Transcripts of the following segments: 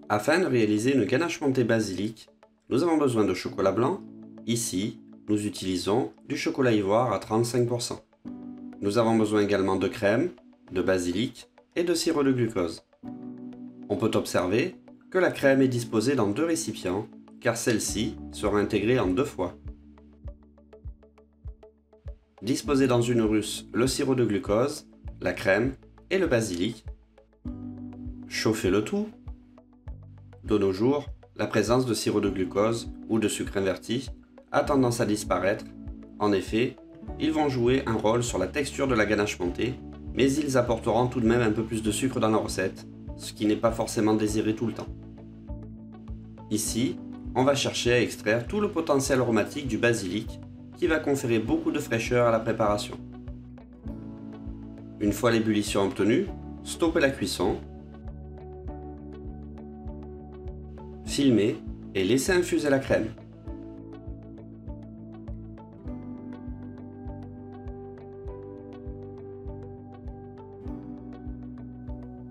Afin de réaliser une ganache montée basilic, nous avons besoin de chocolat blanc. Ici, nous utilisons du chocolat ivoire à 35%. Nous avons besoin également de crème, de basilic et de sirop de glucose. On peut observer que la crème est disposée dans deux récipients, car celle-ci sera intégrée en deux fois. Disposez dans une russe le sirop de glucose, la crème et le basilic. Chauffez le tout. De nos jours, la présence de sirop de glucose ou de sucre inverti a tendance à disparaître. En effet, ils vont jouer un rôle sur la texture de la ganache montée, mais ils apporteront tout de même un peu plus de sucre dans la recette, ce qui n'est pas forcément désiré tout le temps. Ici, on va chercher à extraire tout le potentiel aromatique du basilic qui va conférer beaucoup de fraîcheur à la préparation. Une fois l'ébullition obtenue, stoppez la cuisson, filmez et laissez infuser la crème.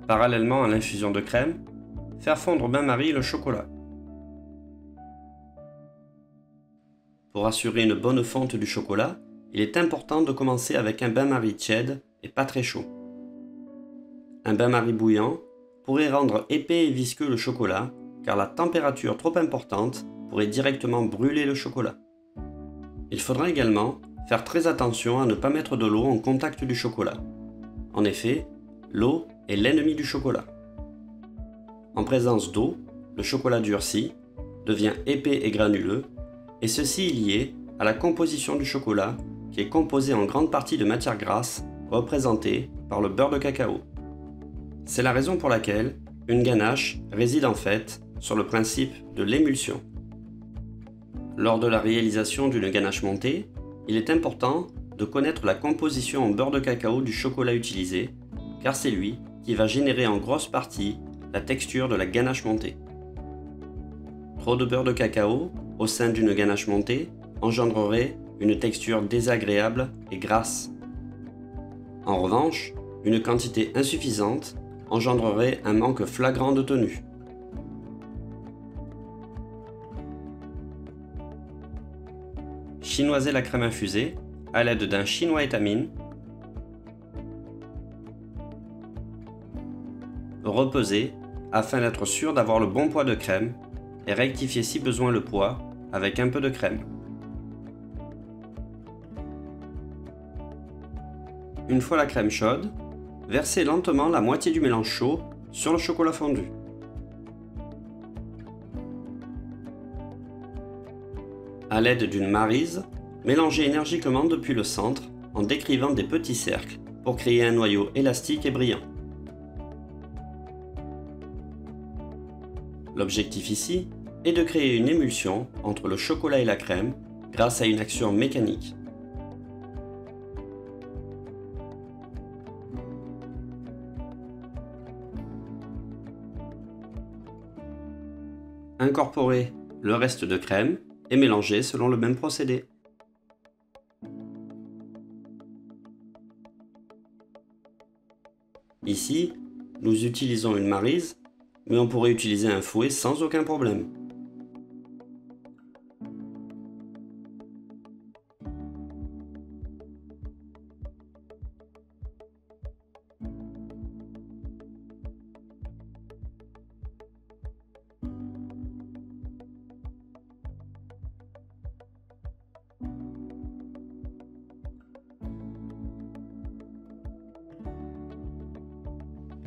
Parallèlement à l'infusion de crème, faire fondre bain-marie le chocolat. Pour assurer une bonne fonte du chocolat, il est important de commencer avec un bain-marie tiède et pas très chaud. Un bain-marie bouillant pourrait rendre épais et visqueux le chocolat, car la température trop importante pourrait directement brûler le chocolat. Il faudra également faire très attention à ne pas mettre de l'eau en contact du chocolat. En effet, l'eau est l'ennemi du chocolat. En présence d'eau, le chocolat durcit, devient épais et granuleux, et ceci est lié à la composition du chocolat qui est composé en grande partie de matières grasses représentées par le beurre de cacao. C'est la raison pour laquelle une ganache réside en fait sur le principe de l'émulsion. Lors de la réalisation d'une ganache montée, il est important de connaître la composition en beurre de cacao du chocolat utilisé, car c'est lui qui va générer en grosse partie la texture de la ganache montée. Trop de beurre de cacao au sein d'une ganache montée engendrerait une texture désagréable et grasse. En revanche, une quantité insuffisante engendrerait un manque flagrant de tenue. Chinoisez la crème infusée à l'aide d'un chinois étamine. Repesez afin d'être sûr d'avoir le bon poids de crème et rectifiez si besoin le poids avec un peu de crème. Une fois la crème chaude, versez lentement la moitié du mélange chaud sur le chocolat fondu. À l'aide d'une maryse, mélangez énergiquement depuis le centre en décrivant des petits cercles pour créer un noyau élastique et brillant. L'objectif ici est de créer une émulsion entre le chocolat et la crème grâce à une action mécanique. Incorporez le reste de crème et mélangez selon le même procédé. Ici, nous utilisons une maryse, mais on pourrait utiliser un fouet sans aucun problème.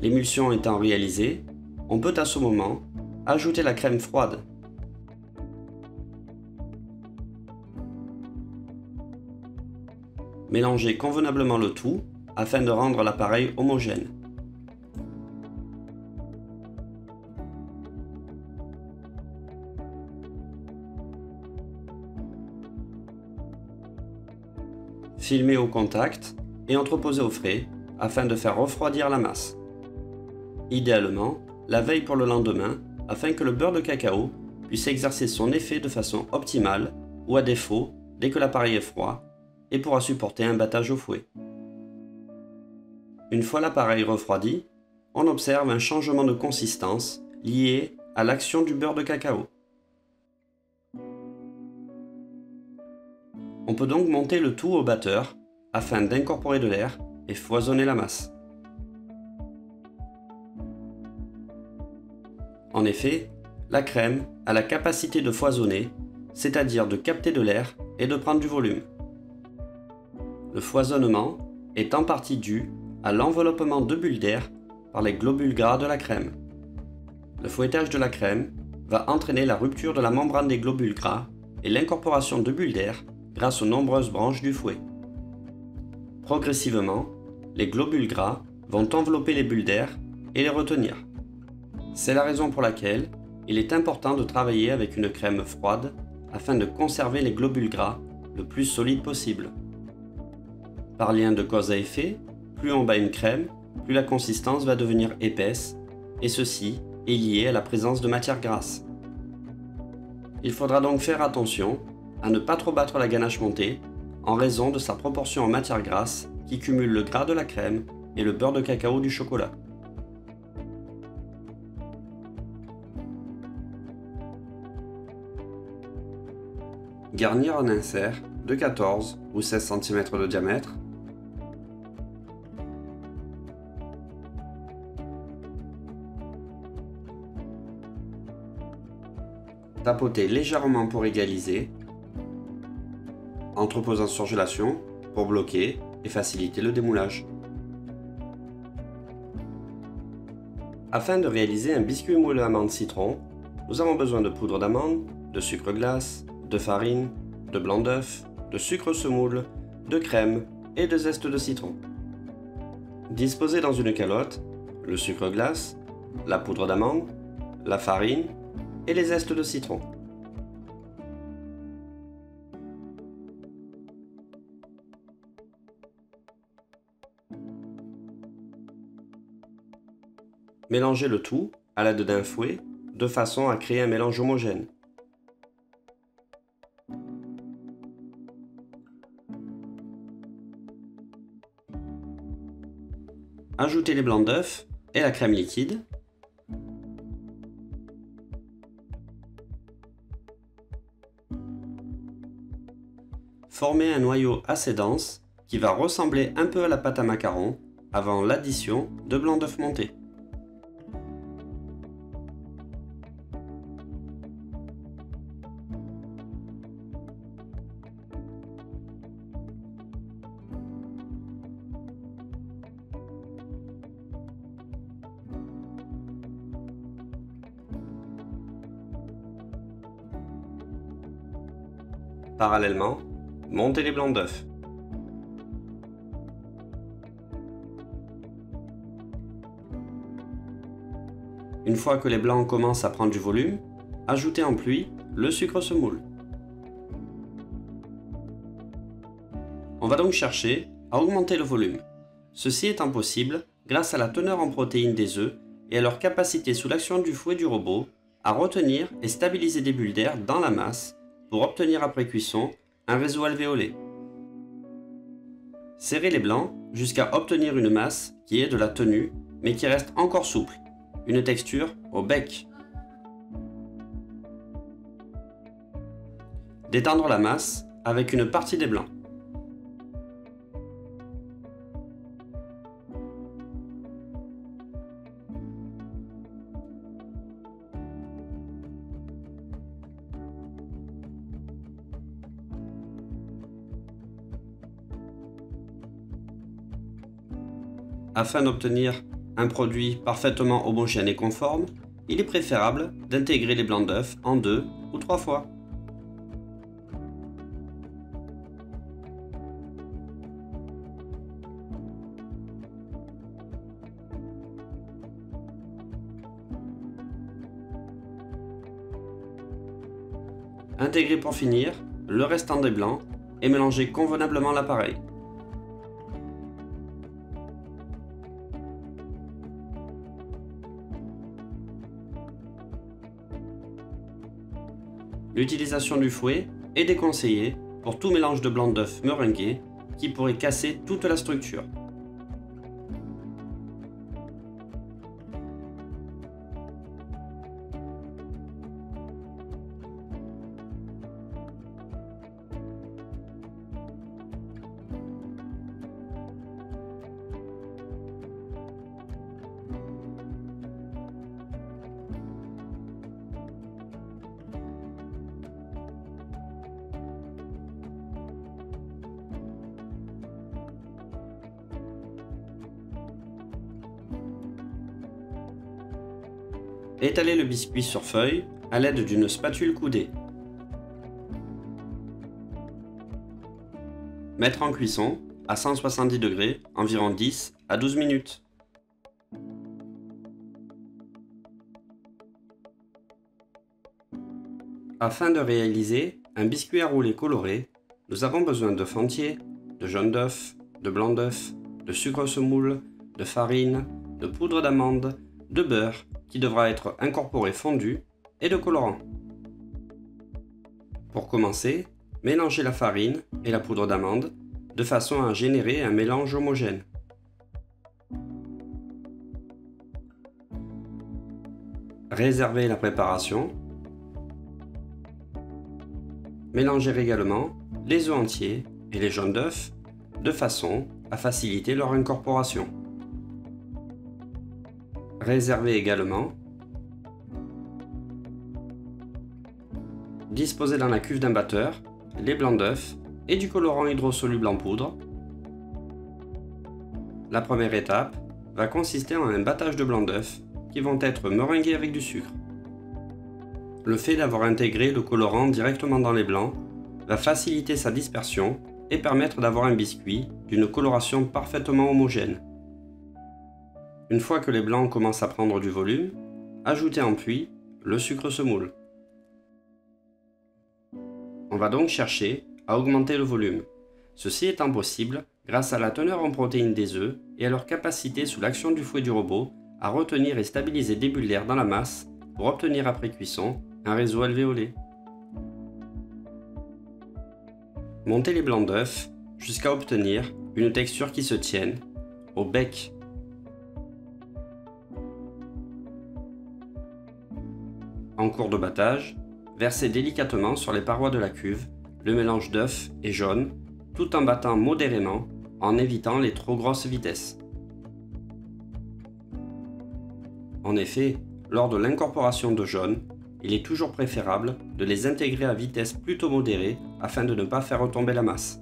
L'émulsion étant réalisée, on peut à ce moment ajouter la crème froide. Mélangez convenablement le tout afin de rendre l'appareil homogène. Filmez au contact et entreposez au frais afin de faire refroidir la masse. Idéalement, la veille pour le lendemain afin que le beurre de cacao puisse exercer son effet de façon optimale ou à défaut dès que l'appareil est froid et pourra supporter un battage au fouet. Une fois l'appareil refroidi, on observe un changement de consistance lié à l'action du beurre de cacao. On peut donc monter le tout au batteur afin d'incorporer de l'air et foisonner la masse. En effet, la crème a la capacité de foisonner, c'est-à-dire de capter de l'air et de prendre du volume. Le foisonnement est en partie dû à l'enveloppement de bulles d'air par les globules gras de la crème. Le fouettage de la crème va entraîner la rupture de la membrane des globules gras et l'incorporation de bulles d'air grâce aux nombreuses branches du fouet. Progressivement, les globules gras vont envelopper les bulles d'air et les retenir. C'est la raison pour laquelle il est important de travailler avec une crème froide afin de conserver les globules gras le plus solides possible. Par lien de cause à effet, plus on bat une crème, plus la consistance va devenir épaisse, et ceci est lié à la présence de matière grasse. Il faudra donc faire attention à ne pas trop battre la ganache montée en raison de sa proportion en matière grasse qui cumule le gras de la crème et le beurre de cacao du chocolat. Garnir un insert de 14 ou 16 cm de diamètre. Tapoter légèrement pour égaliser. Entreposer en surgélation pour bloquer et faciliter le démoulage. Afin de réaliser un biscuit moelleux amande citron, nous avons besoin de poudre d'amande, de sucre glace, de farine, de blanc d'œuf, de sucre semoule, de crème et de zeste de citron. Disposez dans une calotte le sucre glace, la poudre d'amande, la farine et les zestes de citron. Mélangez le tout à l'aide d'un fouet de façon à créer un mélange homogène. Ajoutez les blancs d'œufs et la crème liquide. Formez un noyau assez dense qui va ressembler un peu à la pâte à macarons avant l'addition de blanc d'œuf monté. Parallèlement, montez les blancs d'œufs. Une fois que les blancs commencent à prendre du volume, ajoutez en pluie le sucre semoule. On va donc chercher à augmenter le volume. Ceci étant possible grâce à la teneur en protéines des œufs et à leur capacité sous l'action du fouet du robot à retenir et stabiliser des bulles d'air dans la masse pour obtenir après cuisson un réseau alvéolé. Serrez les blancs jusqu'à obtenir une masse qui est de la tenue mais qui reste encore souple, une texture au bec. Détendre la masse avec une partie des blancs. Afin d'obtenir un produit parfaitement homogène et conforme, il est préférable d'intégrer les blancs d'œufs en 2 ou 3 fois. Intégrez pour finir le restant des blancs et mélangez convenablement l'appareil. L'utilisation du fouet est déconseillée pour tout mélange de blanc d'œuf meringué qui pourrait casser toute la structure. Étalez le biscuit sur feuille à l'aide d'une spatule coudée. Mettre en cuisson à 170 degrés environ 10 à 12 minutes. Afin de réaliser un biscuit à rouler coloré, nous avons besoin de fentier, de jaune d'œuf, de blanc d'œuf, de sucre semoule, de farine, de poudre d'amande, de beurre qui devra être incorporé fondu et de colorant. Pour commencer, mélangez la farine et la poudre d'amande de façon à générer un mélange homogène. Réservez la préparation. Mélangez également les œufs entiers et les jaunes d'œufs de façon à faciliter leur incorporation. Réservez également. Disposez dans la cuve d'un batteur les blancs d'œufs et du colorant hydrosoluble en poudre. La première étape va consister en un battage de blancs d'œufs qui vont être meringués avec du sucre. Le fait d'avoir intégré le colorant directement dans les blancs va faciliter sa dispersion et permettre d'avoir un biscuit d'une coloration parfaitement homogène. Une fois que les blancs commencent à prendre du volume, ajoutez en puits le sucre semoule. On va donc chercher à augmenter le volume. Ceci étant possible grâce à la teneur en protéines des œufs et à leur capacité sous l'action du fouet du robot à retenir et stabiliser des bulles d'air dans la masse pour obtenir après cuisson un réseau alvéolé. Montez les blancs d'œufs jusqu'à obtenir une texture qui se tienne au bec. En cours de battage, versez délicatement sur les parois de la cuve le mélange d'œufs et jaune tout en battant modérément en évitant les trop grosses vitesses. En effet, lors de l'incorporation de jaune, il est toujours préférable de les intégrer à vitesse plutôt modérée afin de ne pas faire retomber la masse.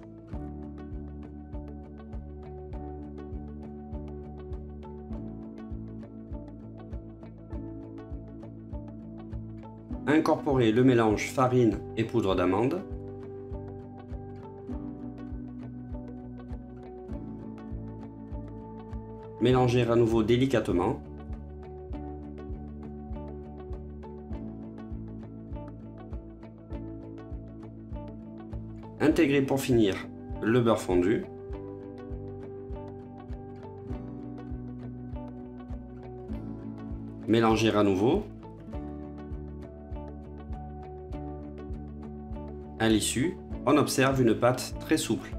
Incorporez le mélange farine et poudre d'amande. Mélangez à nouveau délicatement. Intégrez pour finir le beurre fondu. Mélangez à nouveau. À l'issue, on observe une pâte très souple.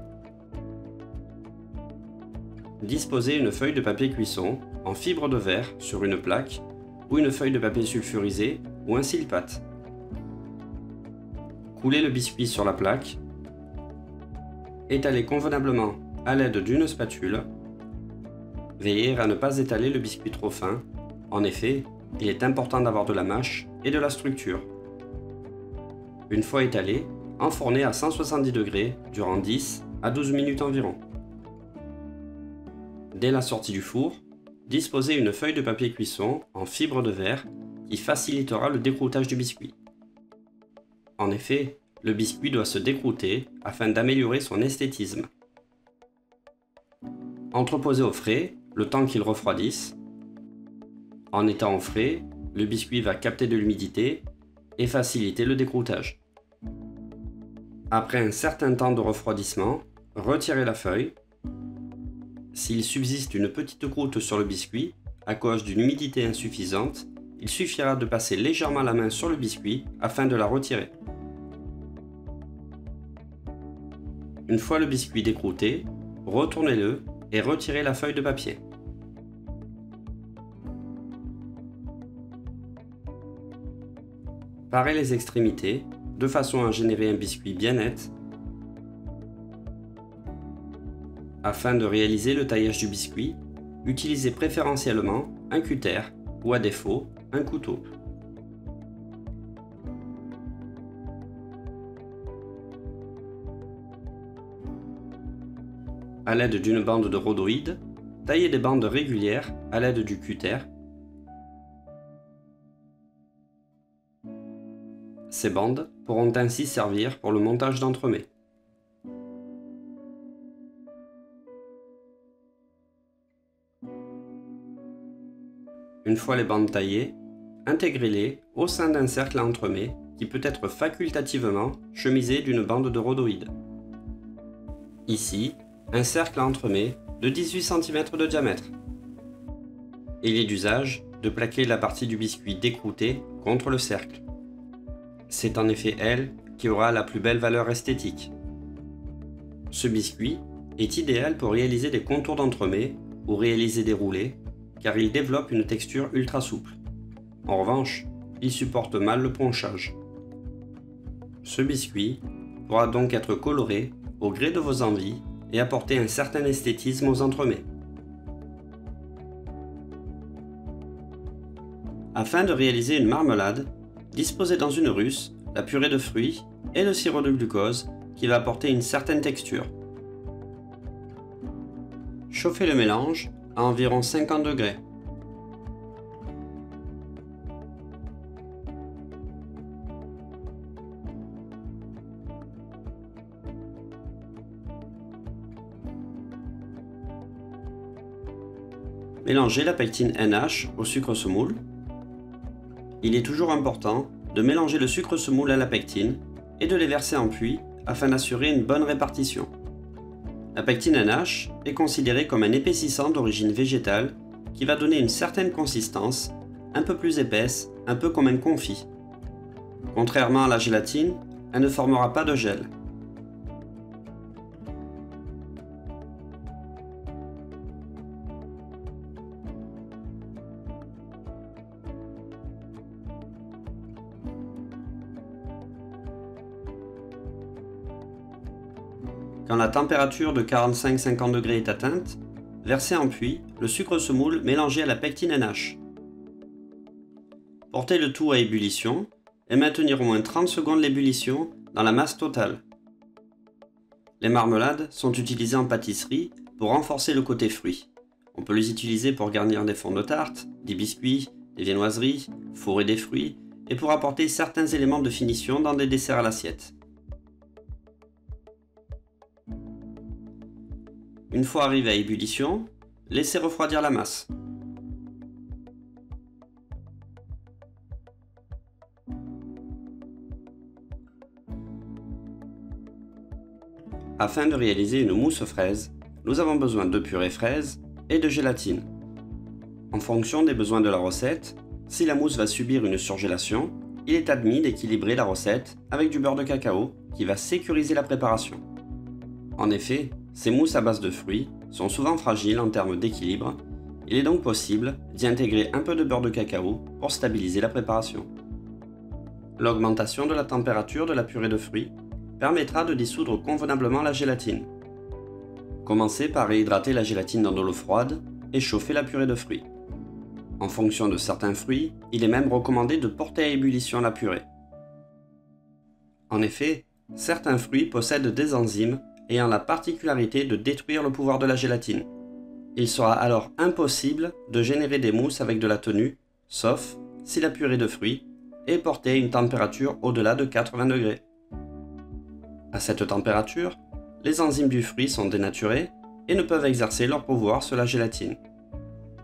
Disposez une feuille de papier cuisson en fibre de verre sur une plaque ou une feuille de papier sulfurisé ou un cile-pâte. Coulez le biscuit sur la plaque. Étalez convenablement à l'aide d'une spatule. Veillez à ne pas étaler le biscuit trop fin. En effet, il est important d'avoir de la mâche et de la structure. Une fois étalé, enfournez à 170 degrés durant 10 à 12 minutes environ. Dès la sortie du four, disposez une feuille de papier cuisson en fibre de verre qui facilitera le décroutage du biscuit. En effet, le biscuit doit se décrouter afin d'améliorer son esthétisme. Entreposez au frais le temps qu'il refroidisse. En étant au frais, le biscuit va capter de l'humidité et faciliter le décroutage. Après un certain temps de refroidissement, retirez la feuille. S'il subsiste une petite croûte sur le biscuit, à cause d'une humidité insuffisante, il suffira de passer légèrement la main sur le biscuit afin de la retirer. Une fois le biscuit décrouté, retournez-le et retirez la feuille de papier. Parez les extrémités de façon à générer un biscuit bien net. Afin de réaliser le taillage du biscuit, utilisez préférentiellement un cutter ou à défaut un couteau. À l'aide d'une bande de rhodoïde, taillez des bandes régulières à l'aide du cutter. Ces bandes pourront ainsi servir pour le montage d'entremets. Une fois les bandes taillées, intégrez-les au sein d'un cercle à entremets qui peut être facultativement chemisé d'une bande de rhodoïde. Ici, un cercle à entremets de 18 cm de diamètre. Il est d'usage de plaquer la partie du biscuit décroûtée contre le cercle. C'est en effet elle qui aura la plus belle valeur esthétique. Ce biscuit est idéal pour réaliser des contours d'entremets ou réaliser des roulés, car il développe une texture ultra souple. En revanche, il supporte mal le ponchage. Ce biscuit pourra donc être coloré au gré de vos envies et apporter un certain esthétisme aux entremets. Afin de réaliser une marmelade, disposez dans une russe la purée de fruits et le sirop de glucose qui va apporter une certaine texture. Chauffez le mélange à environ 50 degrés. Mélangez la pectine NH au sucre semoule. Il est toujours important de mélanger le sucre semoule à la pectine et de les verser en puits afin d'assurer une bonne répartition. La pectine NH est considérée comme un épaississant d'origine végétale qui va donner une certaine consistance, un peu plus épaisse, un peu comme un confit. Contrairement à la gélatine, elle ne formera pas de gel. Quand la température de 45-50 degrés est atteinte, versez en puits le sucre semoule mélangé à la pectine NH. Portez le tout à ébullition et maintenir au moins 30 secondes l'ébullition dans la masse totale. Les marmelades sont utilisées en pâtisserie pour renforcer le côté fruit. On peut les utiliser pour garnir des fonds de tarte, des biscuits, des viennoiseries, fourrer des fruits et pour apporter certains éléments de finition dans des desserts à l'assiette. Une fois arrivé à ébullition, laissez refroidir la masse. Afin de réaliser une mousse fraise, nous avons besoin de purée fraise et de gélatine. En fonction des besoins de la recette, si la mousse va subir une surgélation, il est admis d'équilibrer la recette avec du beurre de cacao qui va sécuriser la préparation. En effet, ces mousses à base de fruits sont souvent fragiles en termes d'équilibre, il est donc possible d'y intégrer un peu de beurre de cacao pour stabiliser la préparation. L'augmentation de la température de la purée de fruits permettra de dissoudre convenablement la gélatine. Commencez par réhydrater la gélatine dans de l'eau froide et chauffer la purée de fruits. En fonction de certains fruits, il est même recommandé de porter à ébullition la purée. En effet, certains fruits possèdent des enzymes ayant la particularité de détruire le pouvoir de la gélatine. Il sera alors impossible de générer des mousses avec de la tenue, sauf si la purée de fruits est portée à une température au-delà de 80 degrés. À cette température, les enzymes du fruit sont dénaturées et ne peuvent exercer leur pouvoir sur la gélatine.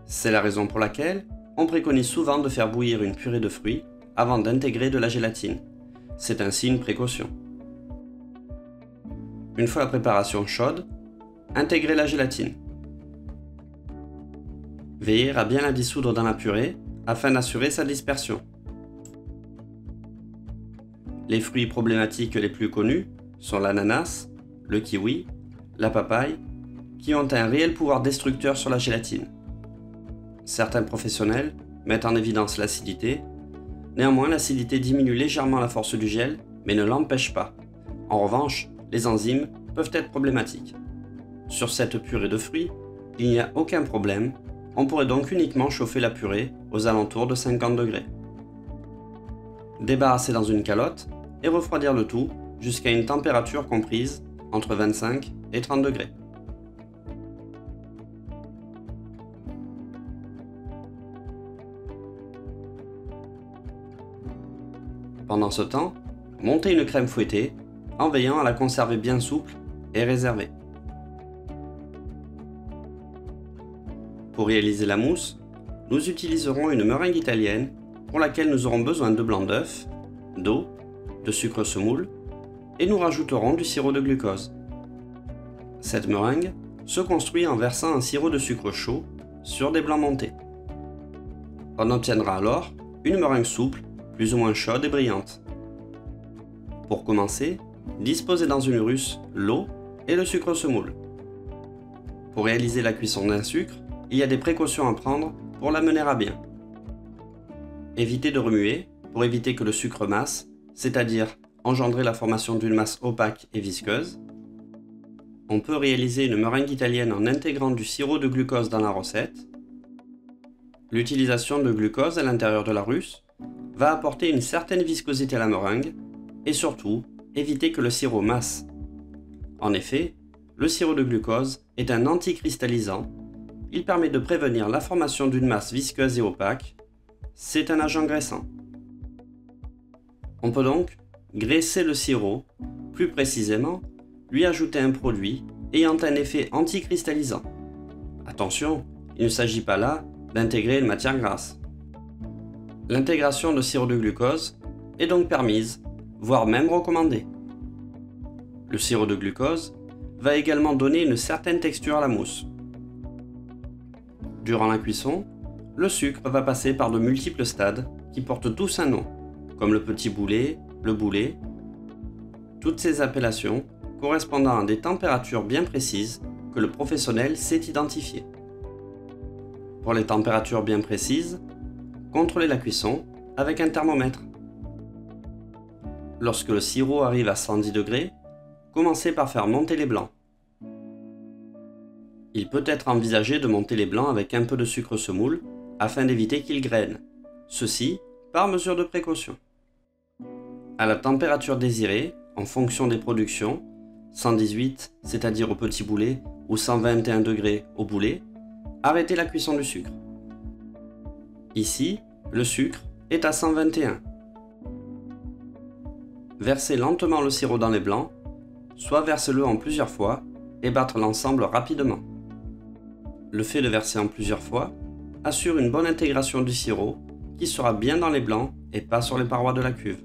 C'est la raison pour laquelle on préconise souvent de faire bouillir une purée de fruits avant d'intégrer de la gélatine. C'est ainsi une précaution. Une fois la préparation chaude, intégrez la gélatine. Veillez à bien la dissoudre dans la purée afin d'assurer sa dispersion. Les fruits problématiques les plus connus sont l'ananas, le kiwi, la papaye, qui ont un réel pouvoir destructeur sur la gélatine. Certains professionnels mettent en évidence l'acidité. Néanmoins, l'acidité diminue légèrement la force du gel, mais ne l'empêche pas. En revanche, les enzymes peuvent être problématiques. Sur cette purée de fruits, il n'y a aucun problème, on pourrait donc uniquement chauffer la purée aux alentours de 50 degrés. Débarrasser dans une calotte et refroidir le tout jusqu'à une température comprise entre 25 et 30 degrés. Pendant ce temps, montez une crème fouettée en veillant à la conserver bien souple et réservée. Pour réaliser la mousse, nous utiliserons une meringue italienne pour laquelle nous aurons besoin de blanc d'œuf, d'eau, de sucre semoule et nous rajouterons du sirop de glucose. Cette meringue se construit en versant un sirop de sucre chaud sur des blancs montés. On obtiendra alors une meringue souple, plus ou moins chaude et brillante. Pour commencer, disposez dans une russe l'eau et le sucre semoule. Pour réaliser la cuisson d'un sucre, il y a des précautions à prendre pour la mener à bien. Évitez de remuer pour éviter que le sucre masse, c'est-à-dire engendrer la formation d'une masse opaque et visqueuse. On peut réaliser une meringue italienne en intégrant du sirop de glucose dans la recette. L'utilisation de glucose à l'intérieur de la russe va apporter une certaine viscosité à la meringue et surtout éviter que le sirop masse. En effet, le sirop de glucose est un anticristallisant. Il permet de prévenir la formation d'une masse visqueuse et opaque. C'est un agent graissant. On peut donc graisser le sirop, plus précisément, lui ajouter un produit ayant un effet anticristallisant. Attention, il ne s'agit pas là d'intégrer une matière grasse. L'intégration de sirop de glucose est donc permise, voire même recommandée. Le sirop de glucose va également donner une certaine texture à la mousse. Durant la cuisson, le sucre va passer par de multiples stades qui portent tous un nom, comme le petit boulet, le boulet. Toutes ces appellations correspondant à des températures bien précises que le professionnel sait identifier. Pour les températures bien précises, contrôlez la cuisson avec un thermomètre. Lorsque le sirop arrive à 110 degrés, commencez par faire monter les blancs. Il peut être envisagé de monter les blancs avec un peu de sucre semoule afin d'éviter qu'ils grainent, ceci par mesure de précaution. À la température désirée, en fonction des productions, 118, c'est-à-dire au petit boulet, ou 121 degrés au boulet, arrêtez la cuisson du sucre. Ici, le sucre est à 121. Versez lentement le sirop dans les blancs, soit versez-le en plusieurs fois et battre l'ensemble rapidement. Le fait de verser en plusieurs fois assure une bonne intégration du sirop qui sera bien dans les blancs et pas sur les parois de la cuve.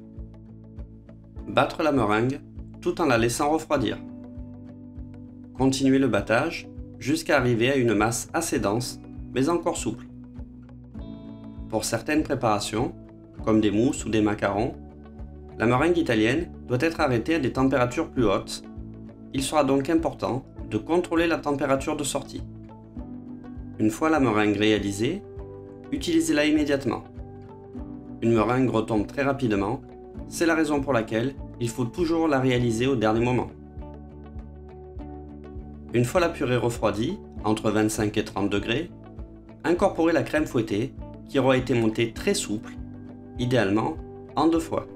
Battre la meringue tout en la laissant refroidir. Continuez le battage jusqu'à arriver à une masse assez dense mais encore souple. Pour certaines préparations, comme des mousses ou des macarons, la meringue italienne doit être arrêtée à des températures plus hautes. Il sera donc important de contrôler la température de sortie. Une fois la meringue réalisée, utilisez-la immédiatement. Une meringue retombe très rapidement, c'est la raison pour laquelle il faut toujours la réaliser au dernier moment. Une fois la purée refroidie, entre 25 et 30 degrés, incorporez la crème fouettée qui aura été montée très souple, idéalement en 2 fois.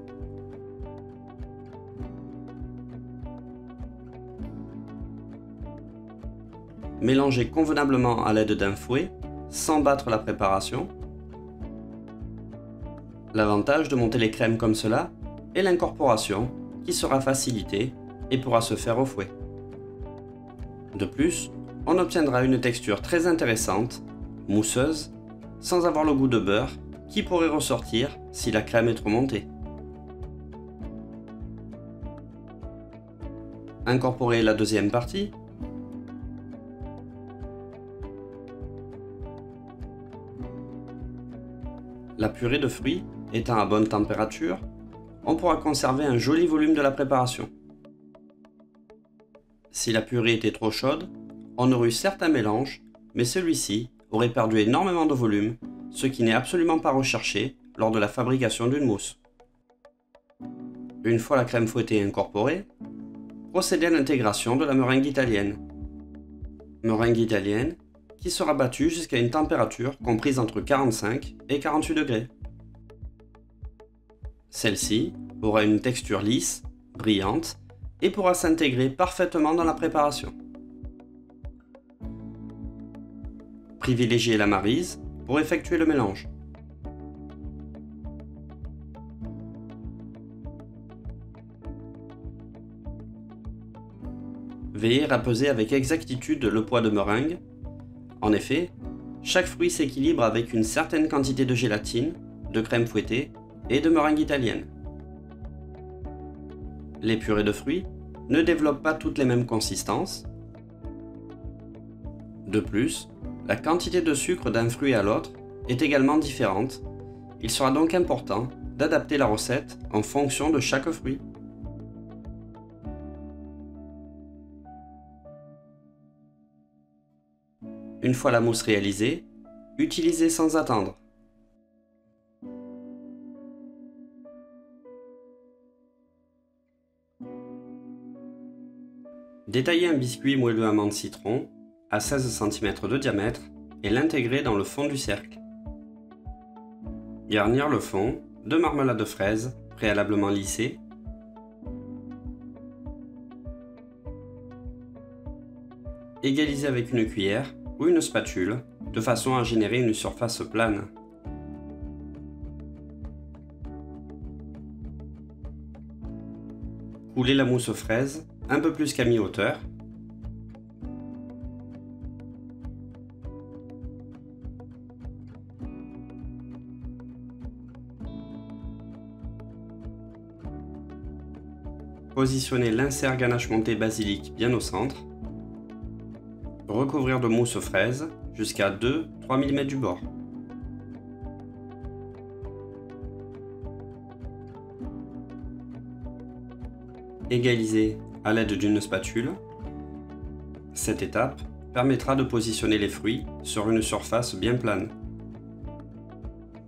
Mélangez convenablement à l'aide d'un fouet, sans battre la préparation. L'avantage de monter les crèmes comme cela est l'incorporation qui sera facilitée et pourra se faire au fouet. De plus, on obtiendra une texture très intéressante, mousseuse, sans avoir le goût de beurre qui pourrait ressortir si la crème est trop montée. Incorporez la deuxième partie. La purée de fruits étant à bonne température, on pourra conserver un joli volume de la préparation. Si la purée était trop chaude, on aurait eu certes un mélange, mais celui-ci aurait perdu énormément de volume, ce qui n'est absolument pas recherché lors de la fabrication d'une mousse. Une fois la crème fouettée incorporée, procédez à l'intégration de la meringue italienne. Meringue italienne qui sera battue jusqu'à une température comprise entre 45 et 48 degrés. Celle-ci aura une texture lisse, brillante et pourra s'intégrer parfaitement dans la préparation. Privilégiez la maryse pour effectuer le mélange. Veillez à peser avec exactitude le poids de meringue. En effet, chaque fruit s'équilibre avec une certaine quantité de gélatine, de crème fouettée et de meringue italienne. Les purées de fruits ne développent pas toutes les mêmes consistances. De plus, la quantité de sucre d'un fruit à l'autre est également différente. Il sera donc important d'adapter la recette en fonction de chaque fruit. Une fois la mousse réalisée, utilisez sans attendre. Détaillez un biscuit moelleux amande citron à 16 cm de diamètre et l'intégrer dans le fond du cercle. Garnir le fond de marmelade de fraise préalablement lissée. Égaliser avec une cuillère ou une spatule de façon à générer une surface plane. Coulez la mousse fraise un peu plus qu'à mi-hauteur. Positionnez l'insert ganache montée basilic bien au centre. Recouvrir de mousse fraise jusqu'à 2-3 mm du bord. Égaliser à l'aide d'une spatule. Cette étape permettra de positionner les fruits sur une surface bien plane.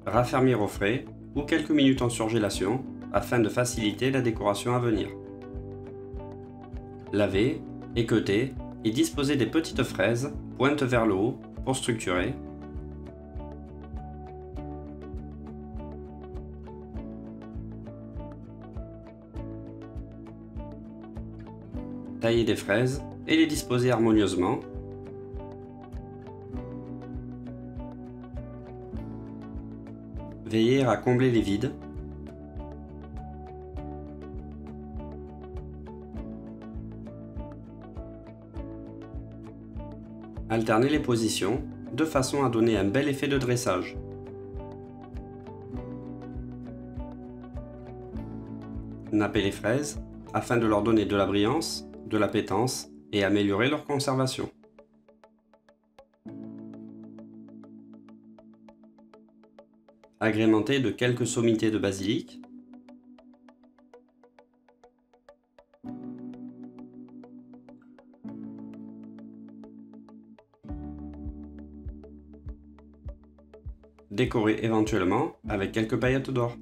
Raffermir au frais ou quelques minutes en surgélation afin de faciliter la décoration à venir. Lavez, équeutez et disposez des petites fraises pointe vers le haut pour structurer. Taillez des fraises et les disposez harmonieusement. Veillez à combler les vides. Alternez les positions de façon à donner un bel effet de dressage. Nappez les fraises afin de leur donner de la brillance, de l'appétence et améliorer leur conservation. Agrémentez de quelques sommités de basilic. Décorez éventuellement avec quelques paillettes d'or.